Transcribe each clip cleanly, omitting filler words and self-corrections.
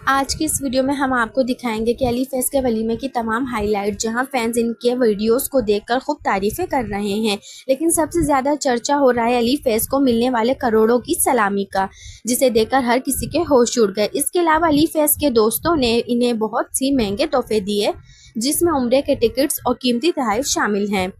आज की इस वीडियो में हम आपको दिखाएंगे कि अली फैज़ के वलीमे की तमाम हाईलाइट, जहां फैंस इनके वीडियोस को देखकर खूब तारीफ़ें कर रहे हैं। लेकिन सबसे ज़्यादा चर्चा हो रहा है अली फैज़ को मिलने वाले करोड़ों की सलामी का, जिसे देखकर हर किसी के होश उड़ गए। इसके अलावा अली फैज़ के दोस्तों ने इन्हें बहुत सी महंगे तोहफे दिए, जिसमें उम्रे के टिकट्स और कीमती तोहफे शामिल हैं,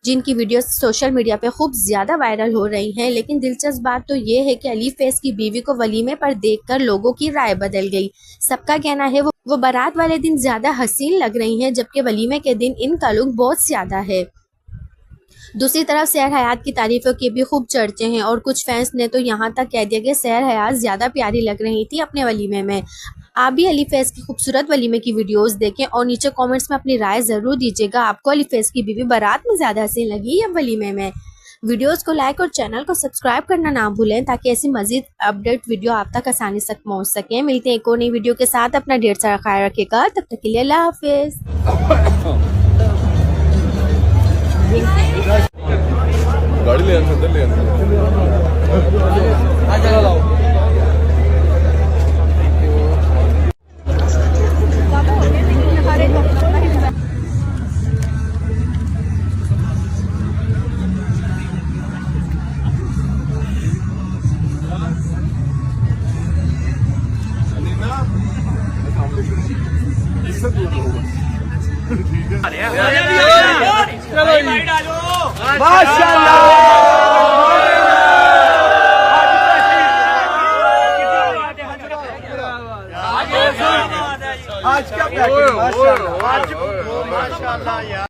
जिनकी वीडियो सोशल मीडिया पे खूब ज़्यादा वायरल हो रही हैं। लेकिन दिलचस्प बात तो ये है कि अली फैज़ की बीवी को वलीमे पर देखकर लोगों की राय बदल गई। सबका कहना है वो बारात वाले दिन ज़्यादा हसीन लग रही हैं, जबकि वलीमे के दिन इनका लुक बहुत ज़्यादा है। दूसरी तरफ सहर हयात की तारीफों के भी खूब चर्चे हैं और कुछ फैंस ने तो यहाँ तक कह दिया कि सहर हयात ज़्यादा प्यारी लग रही थी अपने वलीमे में। आप भी अली फैज़ की खूबसूरत वलीमे की वीडियोस देखें और नीचे कमेंट्स में अपनी राय ज़रूर दीजिएगा। आपको अली फैज़ की बीवी बारात में ज़्यादा हसीन लगी या वलीमे में? वीडियोस को लाइक और चैनल को सब्सक्राइब करना ना भूलें, ताकि ऐसी मजीद अपडेट वीडियो आप तक आसानी से पहुँच सकें। मिलते हैं एक और नई वीडियो के साथ। अपना ढेर सारा ख्याल रखिएगा। तब तक के लिए अल्लाह हाफिज़। गाड़ी ले अंदर ले आज क्या माशाल्लाह यार।